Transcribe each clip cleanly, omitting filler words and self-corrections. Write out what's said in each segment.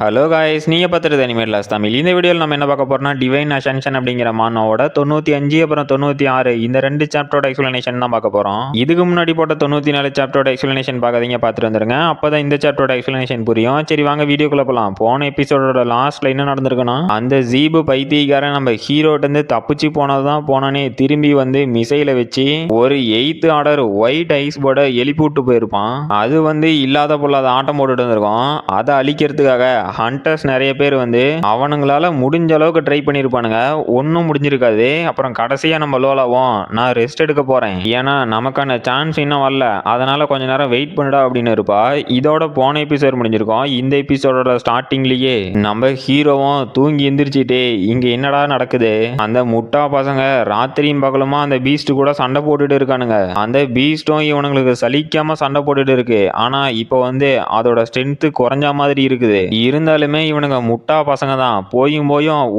Hello guys, நீங்கள் பார்த்துட்டு animate loss Tamil. இந்த வீடியோவில் நம்ம என்ன பார்க்க போறோம்னா டிவைன் அசென்ஷன் அப்படிங்கிற மானோட 95 அப்புறம் 96 இந்த ரெண்டு சாப்டரோட எக்ஸ்பிளனேஷன் தான் பார்க்க போகிறோம். இதுக்கு முன்னாடி போட்ட 94 சாப்டரோட எக்ஸ்பிளனேஷன் பார்க்காதீங்க, பார்த்துட்டு வந்துருங்க. அப்போ தான் இந்த சாப்டரோட எக்ஸ்பிளனேஷன் புரியும். சரி வாங்க வீடியோக்குள்ள போகலாம். போன எபிசோடோட லாஸ்ட்ல என்ன நடந்திருக்குன்னா, அந்த ஜீபு பைத்தியக்காரன் நம்ம ஹீரோட்டேருந்து தப்பிச்சு போனதான் போனானே திரும்பி வந்து மிசைலை வச்சு ஒரு 8th ஆர்டர் ஒயிட் ஐஸ் போர்டை எழுப்பி விட்டு போயிருப்பான். அது வந்து இல்லாத பொல்லாத ஆட்டம் போட்டுட்டு இருந்திருக்கும். அதை அழிக்கிறதுக்காக ஹண்டர்ஸ் நிறைய பேர் வந்து அவனுங்களால முடிஞ்ச அளவுக்கு ட்ரை பண்ணியிருப்பானுங்க. ஒன்றும் முடிஞ்சிருக்காது. அப்புறம் கடைசியாக நம்ம லோலாவும் நான் ரெஸ்ட் எடுக்க போகிறேன், ஏன்னா நமக்கான சான்ஸ் இன்னும் வரல, அதனால கொஞ்ச நேரம் வெயிட் பண்ணுடா அப்படின்னு இருப்பா. இதோட போன எபிசோட் முடிஞ்சிருக்கோம். இந்த எபிசோடோட ஸ்டார்டிங்லேயே நம்ம ஹீரோவும் தூங்கி எந்திரிச்சிட்டு இங்கே என்னடா நடக்குது, அந்த முட்டா பசங்க ராத்திரியும் பகலுமா அந்த பீஸ்ட் கூட சண்டை போட்டுட்டு இருக்கானுங்க. அந்த பீஸ்டும் இவனுங்களுக்கு சலிக்காம சண்டை போட்டுட்டு இருக்கு. ஆனால் இப்போ வந்து அதோட ஸ்ட்ரென்த்து குறைஞ்ச மாதிரி இருக்குது. இருந்தாலுமே இவனுங்க முட்டா பசங்க தான். போயும்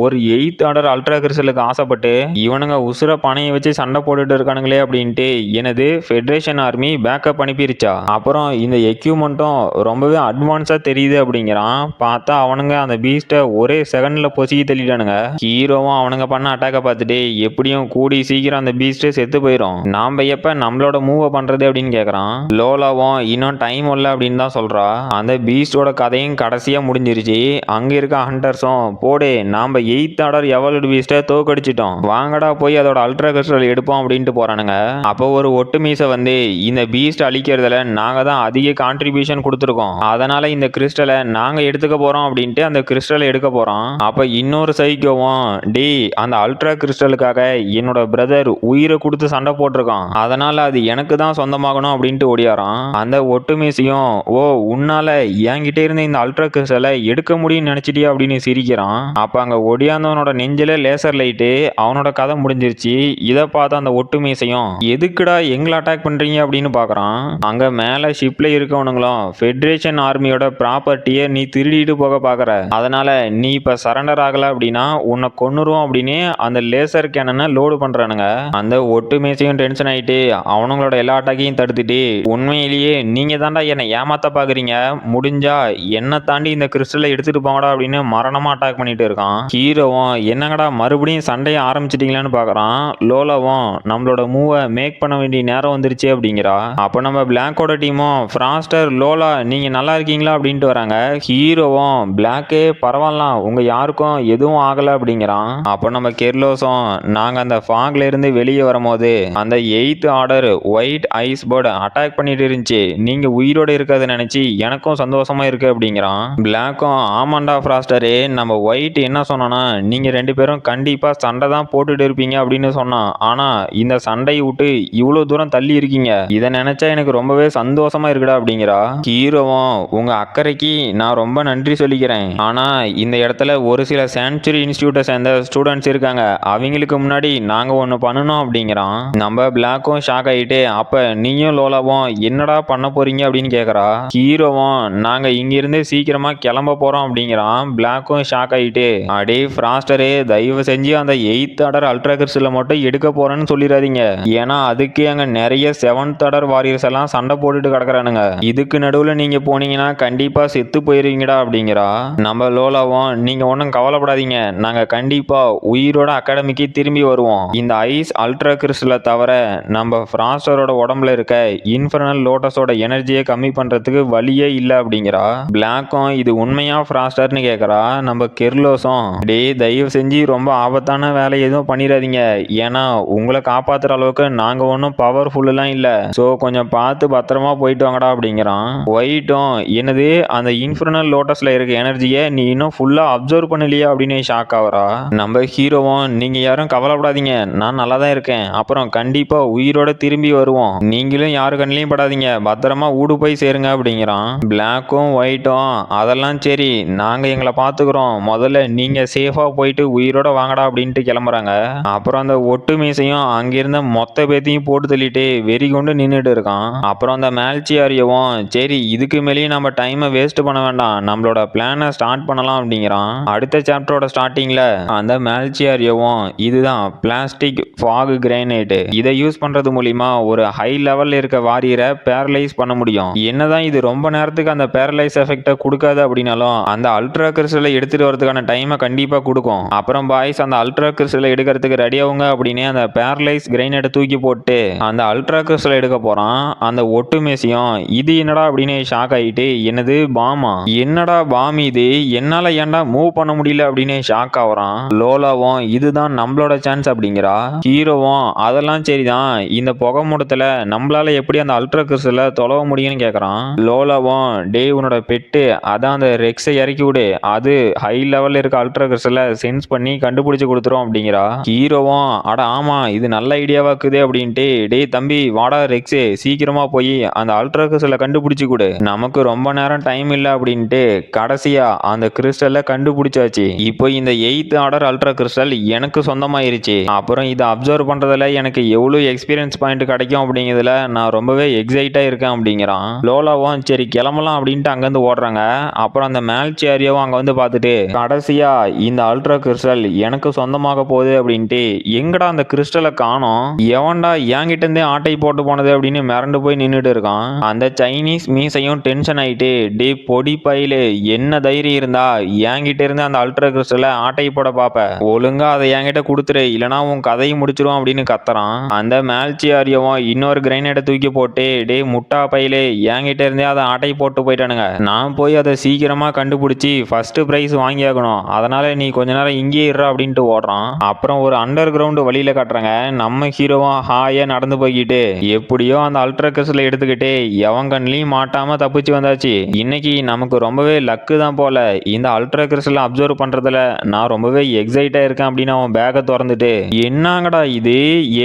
ஒரு 8th ஆர்டர் அல்ட்ரா கிறிஸ்டலுக்கு ஆசைப்பட்டு இவனுங்க உசுர பணையை வச்சு சண்டை போட்டுட்டு இருக்கானுங்களே அப்படின்ட்டு எனது ஃபெடரேஷன் ஆர்மி பேக்கப் அனுப்பிருச்சா. அப்புறம் இந்த எக்யூப்மெண்ட்டும் ரொம்பவே அட்வான்ஸா தெரியுது அப்படிங்கிறான். பார்த்தா அவனுங்க அந்த பீஸ்ட்டை ஒரே செகண்ட்ல பொசுக்கி தள்ளிட்டானுங்க. ஹீரோவும் அவனுங்க பண்ண அட்டாக்கை பார்த்துட்டு எப்படியும் கூடி சீக்கிரம் அந்த பீஸ்ட்டே செத்து போயிடும், நாம எப்ப நம்மளோட மூவ் பண்றது அப்படின்னு கேட்கறான். லோலாவும் இன்னும் டைம் இல்லை அப்படின்னு தான் சொல்றா. அந்த பீஸ்டோட கதையும் கடைசியா முடிஞ்சிருச்சு. அங்க இருக்க ஹண்டர்ஸும் போடே நாம 8th ஆர்டர் எவல்டு பீஸ்ட்டை தோக்கடிச்சிட்டோம், வாங்கடா போய் அதோட அல்ட்ரா கிறிஸ்டல் எடுப்போம் அப்படின்ட்டு போறானுங்க. அப்போ ஒரு ஒட்டு மீசை வந்து இந்த பீஸ்ட் அழிக்கிறதுல நாங்க தான் அதிக கான்ட்ரிபியூஷன் கொடுத்துருக்கோம், அதனால இந்த கிறிஸ்டலை நாங்க எடுத்துக்க போறோம் அப்படின்ட்டு அந்த கிறிஸ்டலை எடுக்க போறோம். அப்ப இன்னொரு சைக்கோவும் டே அந்த அல்ட்ரா கிறிஸ்டலுக்காக என்னோட பிரதர் உயிரை கொடுத்து சண்டை போட்டிருக்கான், அதனால அது எனக்கு தான் சொந்தமாகணும் அப்படின்ட்டு ஓடியாரான். அந்த ஒட்டு மீசையும் ஓ உன்னால என்கிட்ட இருந்த இந்த அல்ட்ரா கிறிஸ்டலை எடுக்க முடியும்னு நினைச்சிட்டியா அப்படின்னு சிரிக்கிறான். அப்ப அங்க ஒடியாந்தவனோட நெஞ்சில லேசர் லைட்டு, அவனோட கதை முடிஞ்சிருச்சு. இதை பார்த்து அந்த ஒட்டு மீசையும் எதுக்குடா எங்களை அட்டாக் பண்றீங்க அப்படின்னு பாக்குறான். அங்க மேல ஷிப்ல இருக்கவனுங்களும் ஃபெடரேஷன் ஆர்மியோட ப்ராப்பர்ட்டியை நீ திருடிட்டு போக பாக்குற, அதனால நீ இப்ப சரண்டர் ஆகல அப்படின்னா உன்னை கொன்னுருவோம் அப்படின்னு அந்த லேசர் கேனனை லோடு பண்றானுங்க. அந்த ஒட்டு மீசையும் டென்ஷன் ஆயிட்டு அவனுங்களோட எல்லா அட்டாக்கையும் தடுத்துட்டு உண்மையிலேயே நீங்க தாண்டா என்னை ஏமாத்த பாக்குறீங்க, முடிஞ்சா என்ன தாண்டி இந்த கிறிஸ்டலை எடுத்துட்டு போங்கடா அப்படின்னு மரணமா அட்டாக் பண்ணிட்டு இருக்கான். ஹீரோவும் என்னங்கடா மறுபடியும் சண்டையை ஆரம்பிச்சிட்டீங்களான்னு பாக்குறான். லோலாவும் நம்மளோட மூவை மேக் பண்ண வேண்டிய நேரம் வந்துருச்சு அப்படிங்கிறா. அப்ப நம்ம பிளாக்கோட டீமும் ஃப்ராஸ்டர் லோலா நீங்க நல்லா இருக்கீங்களா அப்படின்ட்டு வராங்க. ஹீரோவும் பிளாக்கே பரவாயில்ல உங்க யாருக்கும் எதுவும் ஆகல அப்படிங்கிறான். அப்ப நம்ம கெர்லோஸும் நாங்க அந்த ஃபாக்ல இருந்து வெளியே வரும்போது அந்த 8th order white ice board attack பண்ணிட்டு இருந்துச்சு, நீங்க உயிரோட இருக்கிறத நினைச்சு எனக்கும் சந்தோஷமா இருக்கு அப்படிங்கிறான். பிளாக்கும் ஆமாண்டா ஃப்ராஸ்டரே, நம்ம ஒயிட் என்ன சொன்னோன்னா நீங்க ரெண்டு பேரும் கண்டிப்பா சண்டை தான் போட்டுட்டு இருப்பீங்க அப்படின்னு சொன்னான். ஆனா இந்த சண்டையை விட்டு இவ்வளவு தூரம் தள்ளி இருக்கீங்க, இதை நினைச்சா எனக்கு ரொம்பவே சந்தோஷமா இருக்குடா அப்படிங்கிறா. ஹீரோவும் உங்க அக்கறைக்கு நான் ரொம்ப நன்றி சொல்லிக்கிறேன், ஆனா இந்த இடத்துல ஒரு சில சான்ச்சுரி இன்ஸ்டியூட்டை சேர்ந்த ஸ்டூடெண்ட்ஸ் இருக்காங்க, அவங்களுக்கு முன்னாடி நாங்க ஒன்று பண்ணணும் அப்படிங்கிறான். நம்ம பிளாக்கும் ஷாக் ஆகிட்டு அப்ப நீயும் லோலாவும் என்னடா பண்ண போறீங்க அப்படின்னு கேட்கறா. ஹீரோவும் நாங்க இங்கிருந்து சீக்கிரமா கிளம்ப போறோம் அப்படிங்கிறான். பிளாக்கும் ஷாக் ஆகிட்டு அடே ஃப்ராஸ்டரே தயவு செஞ்சு அந்த 8th ஆர்டர் அல்ட்ரா கிறிஸ்டலை மட்டும் எடுக்க போறேன்னு சொல்லிடாதீங்க, ஏன்னா அதுக்கு அங்க நிறைய 7th ஆர்டர் வாரியர்ஸ் எல்லாம் சண்டை போட்டுட்டு கிடக்குறானுங்க, இதுக்கு நடுவில் நீங்க போனீங்கன்னா கண்டிப்பா செத்து போயிருவீங்கடா அப்படிங்கிறா. நம்ம லோலாவும் நீங்க ஒன்றும் கவலைப்படாதீங்க, நாங்க கண்டிப்பா உயிரோட அகாடமிக்கு திரும்பி வருவோம், இந்த ஐஸ் அல்ட்ரா கிறிஸ்டலை தவிர நம்ம ஃப்ராஸ்டரோட உடம்புல இருக்க இன்ஃபர்னல் லோட்டஸோட எனர்ஜியை கம்மி பண்றதுக்கு வழியே இல்லை அப்படிங்கிறா. பிளாக்கும் இது உண்மையா ஃப்ராஸ்டர்னு கேட்கறா. நம்ம கெர்லோஸும் டே தயவு செஞ்சு ரொம்ப ஆபத்தான வேலை எதுவும் பண்ணிடாதீங்க, ஏன்னா உங்களை காப்பாத்துற அளவுக்கு நாங்க ஒன்றும் பவர்ஃபுல்லாம் இல்லை, ஸோ கொஞ்சம் பார்த்து பத்திரமா போயிட்டு வாங்கடா அப்படிங்கிறான். ஒயிட்டும் என்னது அந்த இன்ஃபர்னல் லோட்டஸ்ல இருக்க எனர்ஜியை நீ இன்னும் ஃபுல்லா அப்சர்வ் பண்ணலையா அப்படின்னு ஷாக் ஆகிறா. நம்ம ஹீரோவும் நீங்க யாரும் கவலைப்படாதீங்க, நான் நல்லா தான் இருக்கேன், அப்புறம் கண்டிப்பா உயிரோட திரும்பி வருவோம், நீங்களும் யாரு கண்ணிலையும் படாதீங்க, பத்திரமா ஊடு போய் சேருங்க அப்படிங்கிறான். பிளாக்கும் ஒயிட்டும் அதெல்லாம் சரி நாங்க எங்களை பார்த்துக்கிறோம், முதல்ல நீங்க சேஃபா போயிட்டு உயிரோட வாங்கடா அப்படின்ட்டு கிளம்புறாங்க. அப்புறம் அந்த ஒட்டு மீசையும் அங்கிருந்த மொத்த பேத்தையும் போட்டு தள்ளிட்டு வெறி கொண்டு நின்றுட்டு இருக்கான். அப்புறம் அந்த மேல்ச்சியாரியவும் சரி இதுக்கு மேலேயும் நம்ம டைமை வேஸ்ட் பண்ண வேண்டாம், நம்மளோட பிளானை ஸ்டார்ட் பண்ணலாம் அப்படிங்கிறான். அடுத்த சாப்டரோட ஸ்டார்டிங்ல அந்த மேல்ச்சியாரியவும் இதுதான் பிளாஸ்டிக் ஃபாக் கிரைனைட், இதை யூஸ் பண்றது மூலியமா ஒரு ஹை லெவல்ல இருக்க வாரியரை பேரலைஸ் பண்ண முடியும், என்னதான் இது ரொம்ப நேரத்துக்கு அந்த பேரலைஸ் எஃபெக்டை கொடுக்காது அப்படின்னு அப்படின்னாலும் அந்த அல்ட்ரா கிறிஸ்டலை எடுத்துட்டு வரதுக்கான டைமை கண்டிப்பா கொடுக்கும். அப்புறம் பாய்ஸ் அந்த அல்ட்ரா கிறிஸ்டலை எடுக்கிறதுக்கு ரெடி ஆகுங்க அப்படின்னு அந்த பேரலைஸ் கிரைனேட்டை தூக்கி போட்டு அந்த அல்ட்ரா கிறிஸ்டலை எடுக்க போறான். அந்த ஒட்டுமேசியும் இது என்னடா அப்படின்னு ஷாக் ஆயிட்டு, என்னது பாமா, என்னடா பாம் இது, என்னால ஏன்டா மூவ் பண்ண முடியல அப்படின்னு ஷாக் ஆகுறான். லோலாவும் இதுதான் நம்மளோட சான்ஸ் அப்படிங்கிறா. ஹீரோவும் அதெல்லாம் சரிதான், இந்த புகை மூட்டத்துல நம்மளால எப்படி அந்த அல்ட்ரா கிறிஸ்டலை தொலைவ முடியும்னு கேக்குறான். லோலாவும் டே உன்னோட பெட்டு அதான் அந்த ரெக்ஸை இறக்கி விடு, அது ஹை லெவல்ல இருக்க அல்ட்ரா கிறிஸ்டலை சென்ஸ் பண்ணி கண்டுபிடிச்சு கொடுத்துரும் அப்படிங்கிறா. ஹீரோவும் அட ஆமா இது நல்ல ஐடியாவாக்குது அப்படின்ட்டு டே தம்பி வாடா ரெக்ஸே, சீக்கிரமா போய் அந்த அல்ட்ரா கிறிஸ்டலை கண்டுபிடிச்சு கொடு, நமக்கு ரொம்ப நேரம் டைம் இல்லை அப்படின்ட்டு கடைசியா அந்த கிறிஸ்டலை கண்டுபிடிச்சாச்சு. இப்போ இந்த 8th ஆர்டர் அல்ட்ரா கிறிஸ்டல் எனக்கு சொந்தமாயிருச்சு. அப்புறம் இதை அப்சர்வ் பண்றதுல எனக்கு எவ்வளவு எக்ஸ்பீரியன்ஸ் பாயிண்ட் கிடைக்கும் அப்படிங்கிறதுல நான் ரொம்பவே எக்ஸைட்டா இருக்கேன் அப்படிங்கிறான். லோலாவும் சரி கிளம்பலாம் அப்படின்ட்டு அங்கிருந்து ஓடுறாங்க. அப்புறம் அந்த மேல்சியாரியாவும் அங்க வந்து பார்த்துட்டு கடைசியா இந்த அல்ட்ரா கிறிஸ்டல் எனக்கு சொந்தமாக போகுது அப்படின்ட்டு எங்கடா அந்த கிறிஸ்டலை காணோம், எவன்டா என்கிட்ட இருந்தே ஆட்டை போட்டு போனது அப்படின்னு மிரண்டு போய் நின்றுட்டு இருக்கான். அந்த சைனீஸ் மீசையும் டென்ஷன் ஆயிட்டு டே பொடி பையிலே என்ன தைரியம் இருந்தா என்கிட்ட இருந்து அந்த அல்ட்ரா கிறிஸ்டலை ஆட்டை போட பாப்ப, ஒழுங்கா அதை என்கிட்ட கொடுத்துரு இல்லனா உன் கதையை முடிச்சிரும் அப்படின்னு கத்துறான். அந்த மேல்சியாரியாவும் இன்னொரு கிரைனேட்டை தூக்கி போட்டு டே முட்டா பையிலே என்கிட்ட இருந்தே அதை ஆட்டை போட்டு போயிட்டானுங்க, நான் போய் அதை சீக்கிரமா கண்டுபிடிச்சி ஃபர்ஸ்ட் பிரைஸ் வாங்கி ஆகணும், அதனால நீ கொஞ்ச நேரம் இங்கே இருறா அப்படின்ட்டு ஓடுறான். அப்புறம் ஒரு அண்டர் கிரவுண்ட் வழியில காட்டுறாங்க. நம்ம ஹீரோவும் ஹாயா நடந்து போய்கிட்டு எப்படியோ அந்த அல்ட்ரா கிறிஸ்டலை எடுத்துக்கிட்டு எவன் கண்ணிலையும் மாட்டாம தப்பிச்சு வந்தாச்சு. இன்னைக்கு நமக்கு ரொம்பவே லக்கு தான் போல, இந்த அல்ட்ரா கிறிஸ்டலை அப்சர்வ் பண்றதுல நான் ரொம்பவே எக்ஸைட்டா இருக்கேன் அப்படின்னு அவன் பேக்கை திறந்துட்டு என்னங்கடா இது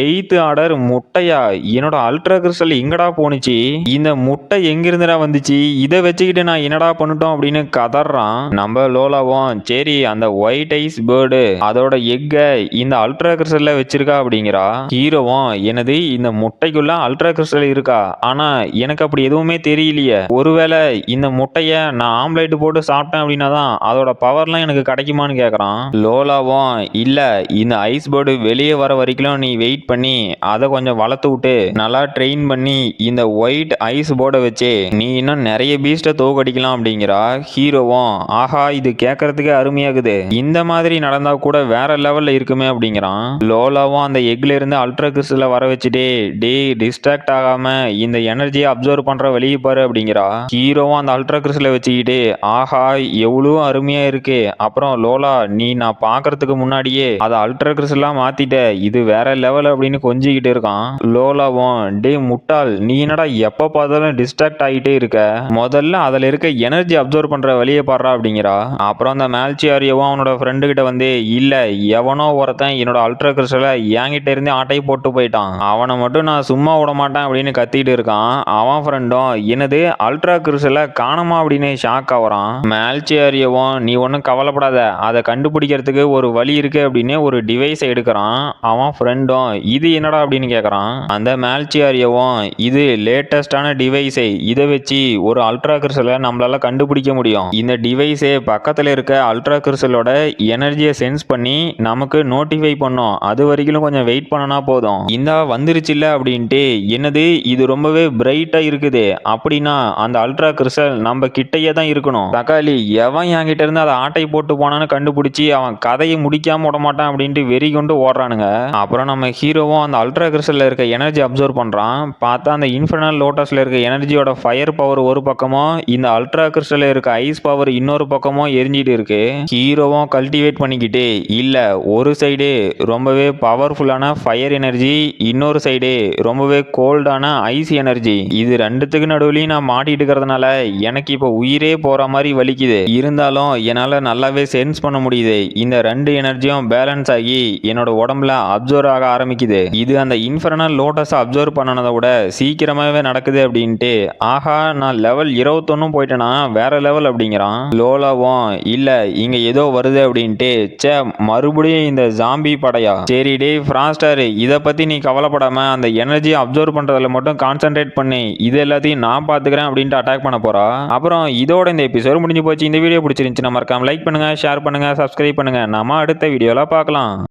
8th ஆர்டர் முட்டையா, என்னோட அல்ட்ரா கிறிஸ்டல் எங்கடா போனுச்சு, இந்த முட்டை எங்கிருந்துடா வந்துச்சு, இதை வச்சுக்கிட்டு நான் என்னடா பண்ணிட்டோம் அப்படின்னு கதறான். நம்ம லோலாவும் சரி அந்த ஒயிட் ஐஸ் பேர்டு அதோட எக்கை இந்த அல்ட்ரா கிறிஸ்டல்ல வச்சிருக்கா அப்படிங்கிறா. ஹீரோவும் என்னது இந்த முட்டைக்குள்ள அல்ட்ரா கிறிஸ்டல் இருக்கா, ஆனா எனக்கு அப்படி எதுவுமே தெரியலையே, ஒருவேளை இந்த முட்டைய நான் ஆம்லேட் போட்டு சாப்பிட்டேன் அப்படின்னா தான் அதோட பவர்லாம் எனக்கு கிடைக்குமான்னு கேட்குறான். லோலாவும் இல்ல இந்த ஐஸ் போர்டு வெளியே வர வரைக்கும் நீ வெயிட் பண்ணி அதை கொஞ்சம் வளர்த்து விட்டு நல்லா ட்ரெயின் பண்ணி இந்த ஒயிட் ஐஸ் போர்டை வச்சு நீ இன்னும் நிறைய பீஸ்ட்டை தோக்கடிக்கலாம் அப்படிங்கிறா. ஹீரோவும் ஆஹா இது கேட்கறதுக்கே அருமையாகுது, இந்த மாதிரி நடந்தா கூட வேற லெவல்ல இருக்குமே அப்படிங்கிறான். லோலாவும் அந்த எக்ல இருந்து அல்ட்ரா கிறிஸ்டலை வர வச்சுட்டு டே டிஸ்ட்ராக்ட் ஆகாம இந்த எனர்ஜியை அப்சர்வ் பண்ற வெளியே பாரு அப்படிங்கிறா. ஹீரோவும் அந்த அல்ட்ரா கிறிஸ்டலை வச்சுக்கிட்டு ஆஹா எவ்வளவு அருமையா இருக்கு, அப்புறம் லோலா நீ நான் பாக்குறதுக்கு முன்னாடியே அதை அல்ட்ரா கிறிஸ்டலா மாத்திட்ட, இது வேற லெவல் அப்படின்னு கொஞ்சிக்கிட்டு இருக்கான். லோலாவும் டே முட்டாள் நீ என்னடா எப்ப பார்த்தாலும் டிஸ்ட்ராக்ட் ஆகிட்டே இருக்க, முதல்ல அதுல இருக்க எனர்ஜி அப்சர்வ் பண்ற வெளியே பாடுறா அப்படிங்கிறா. அப்புறம் அந்த மேல்சியாரியாவும் அவனோட ஃப்ரெண்டு கிட்ட வந்து இல்ல எவனோ ஒருத்தன் என்னோட அல்ட்ரா கிறிஸ்டலை என்கிட்ட இருந்து ஆட்டை போட்டு போயிட்டான், அவனை மட்டும் நான் சும்மா விட மாட்டேன் அப்படின்னு கத்திட்டு இருக்கான். அவன் ஃப்ரெண்டும் என்னது அல்ட்ரா கிறிஸ்டலை காணமா அப்படின்னு ஷாக் ஆகுறான். மேல்சியாரியாவும் நீ ஒன்றும் கவலைப்படாத அதை கண்டுபிடிக்கிறதுக்கு ஒரு வழி இருக்கு அப்படின்னு ஒரு டிவைஸை எடுக்கிறான். அவன் ஃப்ரெண்டும் இது என்னடா அப்படின்னு கேட்குறான். அந்த மேல்சியாரியாவும் இது லேட்டஸ்டான டிவைஸை, இதை வச்சு ஒரு அல்ட்ரா கிறிஸ்டலை நம்மளால கண்டுபிடிக்க முடியும், இந்த டிவைஸே பக்கத்தில் இருக்க அல்ட்ரா கிறிஸ்டலோட எனர்ஜியை சென்ஸ் பண்ணி நமக்கு நோட்டிஃபை பண்ணும், அது வரைக்கும் கொஞ்சம் வெயிட் பண்ணனா போதும், இந்த வந்துருச்சுல்ல அப்படின்ட்டு என்னது இது ரொம்பவே பிரைட்டா இருக்குது அப்படின்னா அந்த அல்ட்ரா கிறிஸ்டல் நம்ம கிட்டையே தான் இருக்கணும், தக்காளி எவன் என்கிட்ட இருந்து அதை ஆட்டை போட்டு போனான்னு கண்டுபிடிச்சி அவன் கதையை முடிக்காம விட மாட்டான் அப்படின்ட்டு வெறி கொண்டு ஓடுறானுங்க. அப்புறம் நம்ம ஹீரோவும் அந்த அல்ட்ரா கிறிஸ்டல்ல இருக்க எனர்ஜி அப்சர்வ் பண்றான். பார்த்தா அந்த இன்ஃபர்னல் லோட்டஸ்ல இருக்க எனர்ஜியோட ஃபயர் பவர் ஒரு பக்கமும் இந்த அல்ட்ரா கிறிஸ்டல்ல இருக்க ஐஸ் பவர் இன்னொரு பக்கமும் எரிஞ்சிட்டு இருக்கு. ஹீரோவும் கல்டிவேட் பண்ணிக்கிட்டு இல்ல ஒரு சைடு ரொம்பவே பவர்ஃபுல்லான ஃபயர் எனர்ஜி, இன்னொரு சைடு ரொம்பவே கோல்டான ஐஸ் எனர்ஜி, இது ரெண்டுத்துக்கு நடுவுலையும் நான் மாட்டிட்டு இருக்கிறதுனால எனக்கு இப்போ உயிரே போற மாதிரி வலிக்குது, இருந்தாலும் என்னால நல்லாவே சென்ஸ் பண்ண முடியுது, இந்த ரெண்டு எனர்ஜியும் பேலன்ஸ் ஆகி என்னோட உடம்புல அப்சர்வ் ஆக ஆரம்பிக்குது, இது அந்த இன்ஃபர்னல் லோட்டஸ் அப்சர்வ் பண்ணனதை விட சீக்கிரமாவே நடக்குது அப்படின்ட்டு ஆஹா நான் லெவல் 21 போயிட்டேனா வேற லெவல் அப்படிங்கிறான். லோலாவும் இல்ல இங்க ஏதோ வருது அப்படின்ட்டு சே மறுபடியும் இந்த ஜாம்பி படையா, சரி டே ஃப்ராஸ்டர் இதை பத்தி நீ கவலைப்படாம அந்த எனர்ஜியை அப்சர்வ் பண்றதுல மட்டும் கான்சென்ட்ரேட் பண்ணி இது எல்லாத்தையும் நான் பாத்துக்கிறேன் அப்படின்ட்டு அட்டாக் பண்ண போறா. அப்புறம் இதோட இந்த எபிசோட் முடிஞ்சு போச்சு. இந்த வீடியோ பிடிச்சிருந்துச்சுன்னா மறக்காம லைக் பண்ணுங்க, ஷேர் பண்ணுங்க, சப்ஸ்கிரைப் பண்ணுங்க. நாம அடுத்த வீடியோல பார்க்கலாம்.